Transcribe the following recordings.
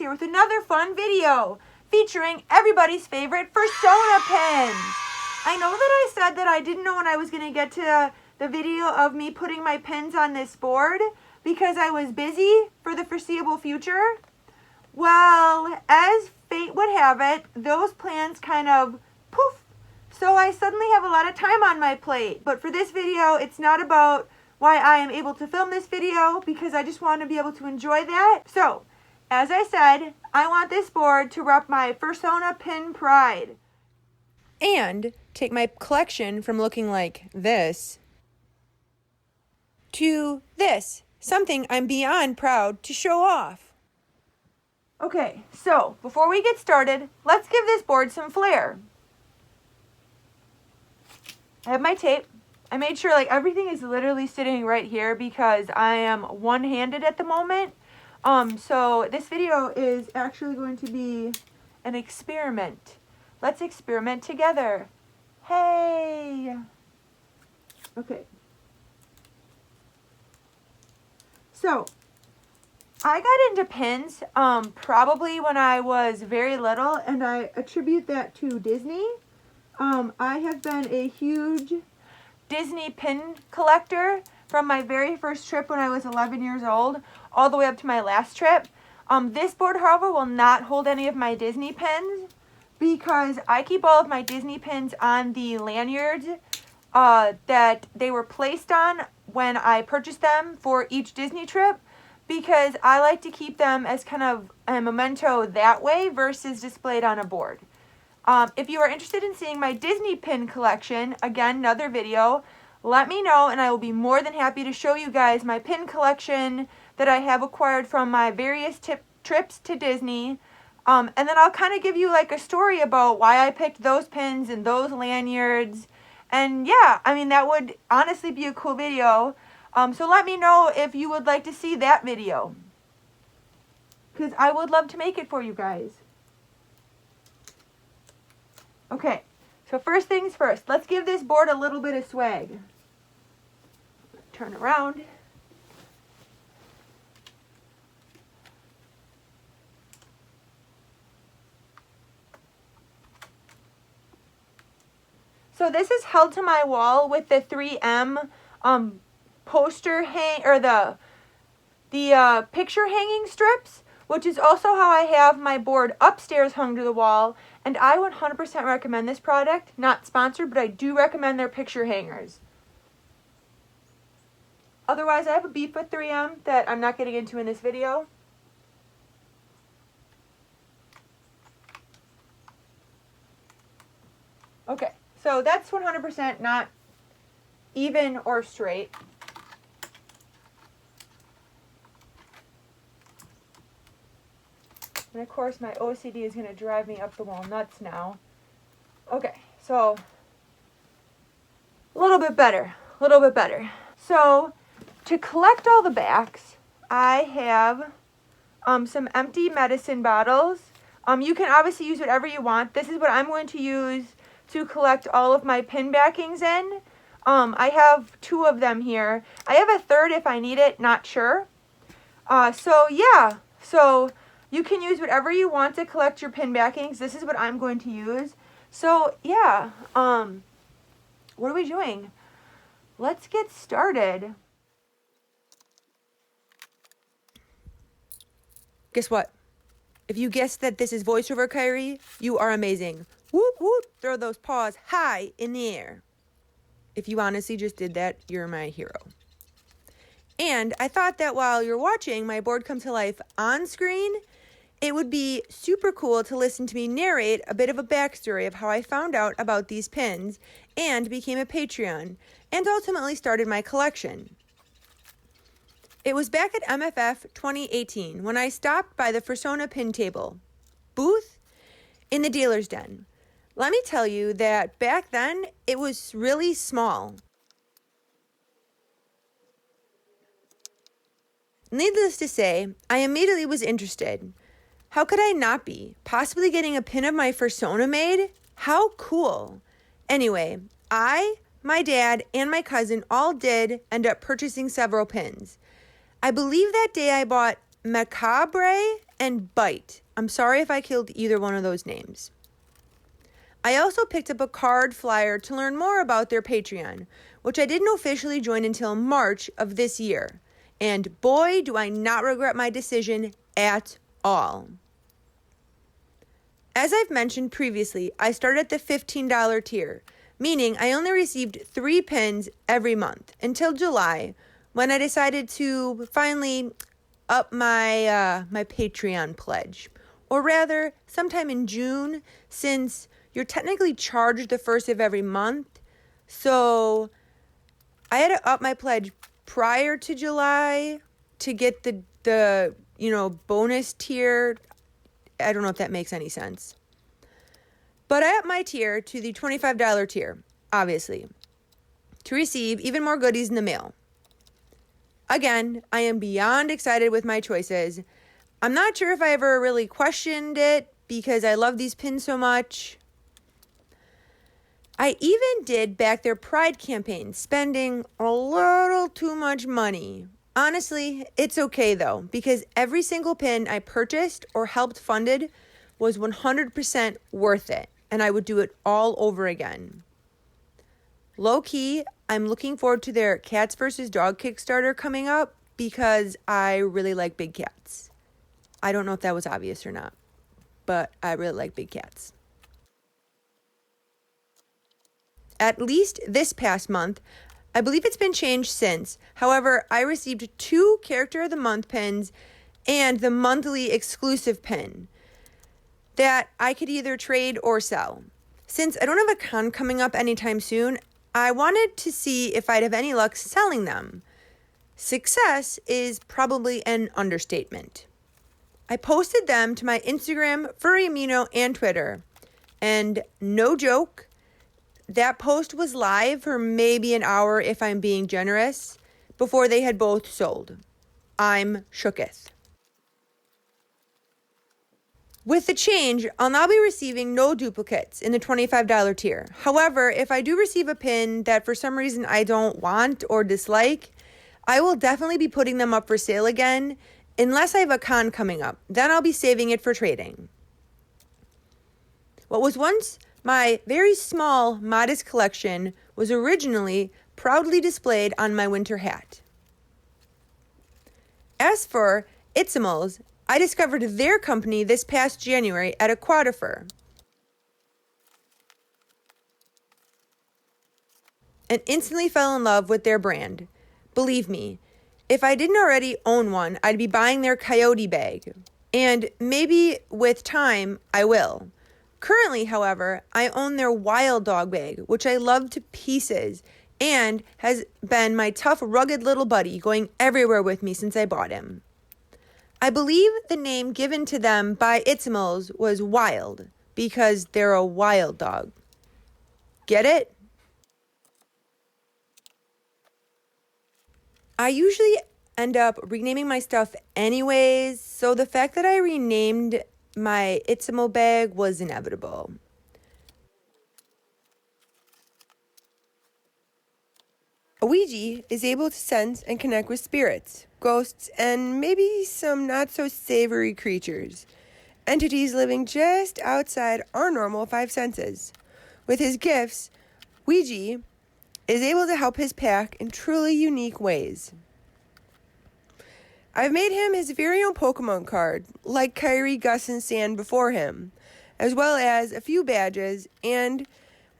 here with another fun video featuring everybody's favorite Fursona pins. I know that I said that I didn't know when I was going to get to the video of me putting my pins on this board because I was busy for the foreseeable future. Well, as fate would have it, those plans kind of poof. So I suddenly have a lot of time on my plate. But for this video, it's not about why I am able to film this video because I just want to be able to enjoy that. So, as I said, I want this board to rep my Fursona pin pride. And take my collection from looking like this to this, something I'm beyond proud to show off. Okay, so before we get started, let's give this board some flair. I have my tape. I made sure like everything is literally sitting right here because I am one-handed at the moment. So this video is actually going to be an experiment. Let's experiment together. Hey! Okay. So, I got into pins probably when I was very little, and I attribute that to Disney. I have been a huge Disney pin collector from my very first trip when I was 11 years old all the way up to my last trip. This board, however, will not hold any of my Disney pins because I keep all of my Disney pins on the lanyards that they were placed on when I purchased them for each Disney trip, because I like to keep them as kind of a memento that way versus displayed on a board. If you are interested in seeing my Disney pin collection, again, another video, let me know and I will be more than happy to show you guys my pin collection that I have acquired from my various trips to Disney. And then I'll kind of give you like a story about why I picked those pins and those lanyards. And yeah, I mean, that would honestly be a cool video. So let me know if you would like to see that video, because I would love to make it for you guys. Okay, so first things first, let's give this board a little bit of swag. Turn around. So this is held to my wall with the 3M poster the picture hanging strips, which is also how I have my board upstairs hung to the wall, and I 100% recommend this product. Not sponsored, but I do recommend their picture hangers. Otherwise, I have a beef with 3M that I'm not getting into in this video. Okay, so that's 100% not even or straight. And of course my OCD is going to drive me up the wall nuts now. Okay, so a little bit better. So to collect all the backs, I have some empty medicine bottles. You can obviously use whatever you want. This is what I'm going to use to collect all of my pin backings in. I have 2 of them here. I have a third if I need it, not sure. So yeah, so you can use whatever you want to collect your pin backings. This is what I'm going to use. So yeah, what are we doing? Let's get started. Guess what? If you guessed that this is voiceover Kyrie, you are amazing. Whoop, whoop, throw those paws high in the air. If you honestly just did that, you're my hero. And I thought that while you're watching my board come to life on screen, it would be super cool to listen to me narrate a bit of a backstory of how I found out about these pins and became a Patreon and ultimately started my collection. It was back at MFF 2018 when I stopped by the Fursona pin table booth in the dealer's den. Let me tell you that back then it was really small. Needless to say, I immediately was interested. How could I not be? Possibly getting a pin of my Fursona made? How cool. Anyway, I, my dad, and my cousin all did end up purchasing several pins. I believe that day I bought Macabre and Bite. I'm sorry if I killed either one of those names. I also picked up a card flyer to learn more about their Patreon, which I didn't officially join until March of this year. And boy, do I not regret my decision at all. As I've mentioned previously, I started at the $15 tier, meaning I only received 3 pins every month until July, when I decided to finally up my Patreon pledge. Or rather, sometime in June, since you're technically charged the first of every month. So I had to up my pledge prior to July to get the bonus tier. I don't know if that makes any sense. But I upped my tier to the $25 tier, obviously, to receive even more goodies in the mail. Again, I am beyond excited with my choices. I'm not sure if I ever really questioned it because I love these pins so much. I even did back their Pride campaign, spending a little too much money. Honestly, it's okay though, because every single pin I purchased or helped funded was 100% worth it, and I would do it all over again. Low key, I'm looking forward to their Cats vs. Dog Kickstarter coming up because I really like big cats. I don't know if that was obvious or not, but I really like big cats. At least this past month, I believe it's been changed since. However, I received 2 Character of the Month pins and the monthly exclusive pin that I could either trade or sell. Since I don't have a con coming up anytime soon, I wanted to see if I'd have any luck selling them. Success is probably an understatement. I posted them to my Instagram, Furry Amino, and Twitter. And no joke, that post was live for maybe an hour if I'm being generous, before they had both sold. I'm shooketh. With the change, I'll now be receiving no duplicates in the $25 tier. However, if I do receive a pin that for some reason I don't want or dislike, I will definitely be putting them up for sale again, unless I have a con coming up. Then I'll be saving it for trading. What was once my very small, modest collection was originally proudly displayed on my winter hat. As for Ita-mals, I discovered their company this past January at a Quadrifer and instantly fell in love with their brand. Believe me, if I didn't already own one, I'd be buying their coyote bag. And maybe with time, I will. Currently, however, I own their wild dog bag, which I love to pieces and has been my tough, rugged little buddy going everywhere with me since I bought him. I believe the name given to them by Ita-mals was Wild because they're a wild dog. Get it? I usually end up renaming my stuff anyways, so the fact that I renamed my Ita-mal bag was inevitable. A Ouija is able to sense and connect with spirits, ghosts, and maybe some not-so-savory creatures, entities living just outside our normal 5 senses. With his gifts, Ouija is able to help his pack in truly unique ways. I've made him his very own Pokemon card, like Kyrie, Gus, and Sand before him, as well as a few badges and,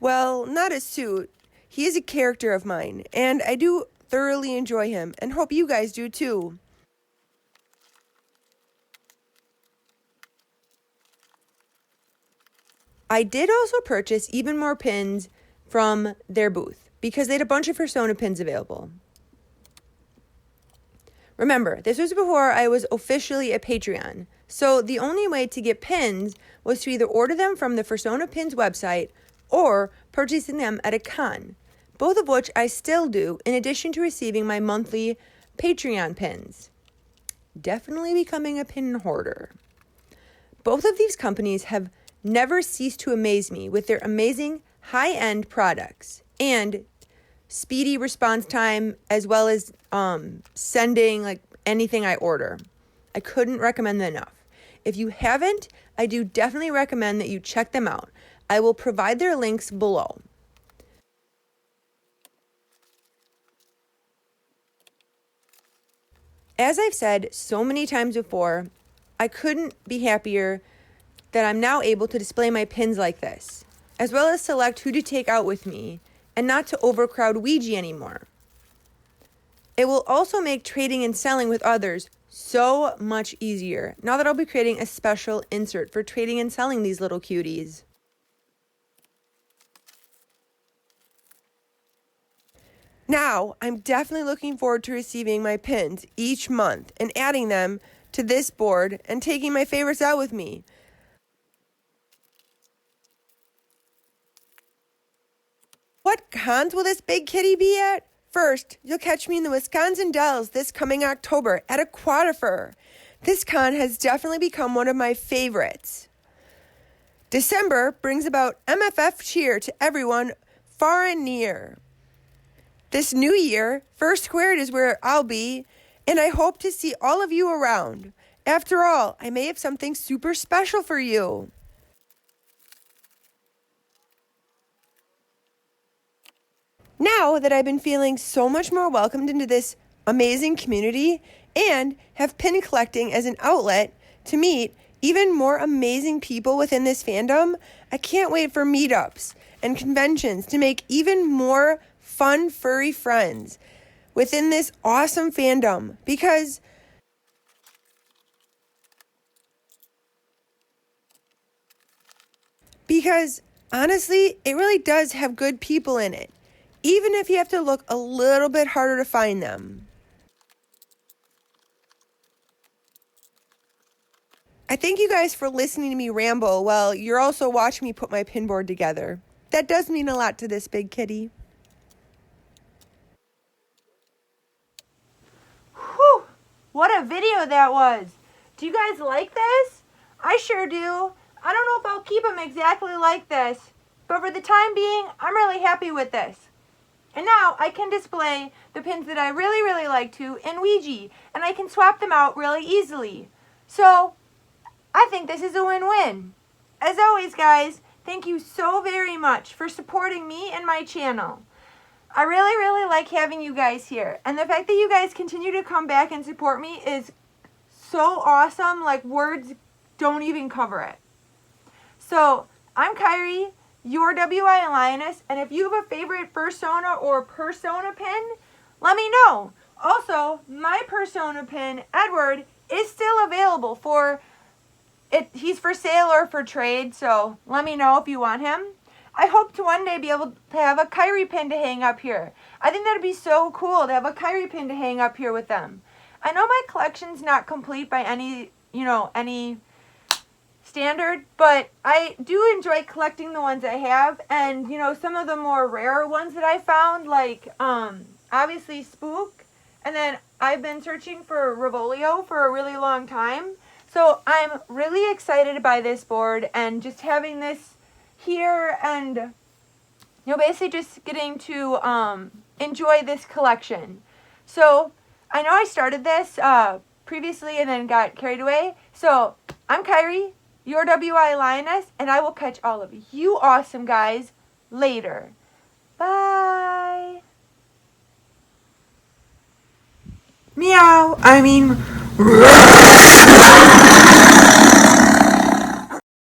well, not a suit. He is a character of mine, and I do thoroughly enjoy him, and hope you guys do too. I did also purchase even more pins from their booth, because they had a bunch of Fursona pins available. Remember, this was before I was officially a Patreon, so the only way to get pins was to either order them from the Fursona Pins website or purchasing them at a con, both of which I still do in addition to receiving my monthly Patreon pins. Definitely becoming a pin hoarder. Both of these companies have never ceased to amaze me with their amazing high-end products and speedy response time, as well as sending like anything I order. I couldn't recommend them enough. If you haven't, I do definitely recommend that you check them out. I will provide their links below. As I've said so many times before, I couldn't be happier that I'm now able to display my pins like this, as well as select who to take out with me and not to overcrowd Ouija anymore. It will also make trading and selling with others so much easier now that I'll be creating a special insert for trading and selling these little cuties. Now, I'm definitely looking forward to receiving my pins each month and adding them to this board and taking my favorites out with me. What cons will this big kitty be at? First, you'll catch me in the Wisconsin Dells this coming October at a Quadifer. This con has definitely become one of my favorites. December brings about MFF cheer to everyone far and near. This new year, First Squared is where I'll be, and I hope to see all of you around. After all, I may have something super special for you. Now that I've been feeling so much more welcomed into this amazing community and have pin collecting as an outlet to meet even more amazing people within this fandom, I can't wait for meetups and conventions to make even more fun furry friends within this awesome fandom because honestly, it really does have good people in it, even if you have to look a little bit harder to find them. I thank you guys for listening to me ramble while you're also watching me put my pin board together. That does mean a lot to this big kitty. Whew! What a video that was! Do you guys like this? I sure do. I don't know if I'll keep them exactly like this, but for the time being, I'm really happy with this. And now I can display the pins that I really, really like to in Ouija, and I can swap them out really easily. So, I think this is a win-win. As always, guys, thank you so very much for supporting me and my channel. I really, really like having you guys here. And the fact that you guys continue to come back and support me is so awesome. Like, words don't even cover it. So, I'm Kyrie, your TheWiLioness. And if you have a favorite Fursona or Persona pin, let me know. Also, my Persona pin, Edward, is still available for it. He's for sale or for trade, so let me know if you want him. I hope to one day be able to have a Kyrie pin to hang up here. I think that'd be so cool to have a Kyrie pin to hang up here with them. I know my collection's not complete by any standard, but I do enjoy collecting the ones I have, and some of the more rare ones that I found, like obviously Spook, and then I've been searching for Revolio for a really long time. So I'm really excited by this board and just having this here and basically just getting to enjoy this collection. So I know I started this previously and then got carried away. So I'm Kyrie, your TheWiLioness, and I will catch all of you awesome guys later. Bye. Meow. I mean